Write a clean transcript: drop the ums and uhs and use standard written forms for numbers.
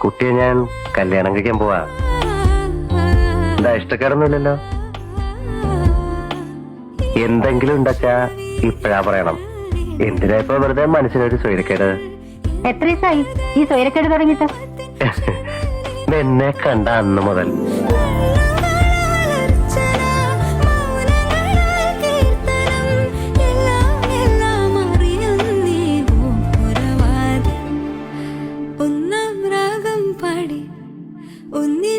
കുട്ടിയെ ഞാൻ കല്യാണം കഴിക്കാൻ പോവാ. എന്താ ഇഷ്ടക്കാരൊന്നുമില്ലല്ലോ? എന്തെങ്കിലും ഉണ്ടച്ചാ ഇപ്പഴാ പറയണം. എന്തിനാ ഇപ്പൊ വെറുതെ മനസ്സിനൊരു സ്വൈരക്കേട്? എത്ര ദിവസമായി ഈ സ്വൈരക്കേട് തുടങ്ങിയിട്ട്? എന്നെ കണ്ട അന്ന് മുതൽ. ഒന്നാം രാഗം പാടി ഒന്നി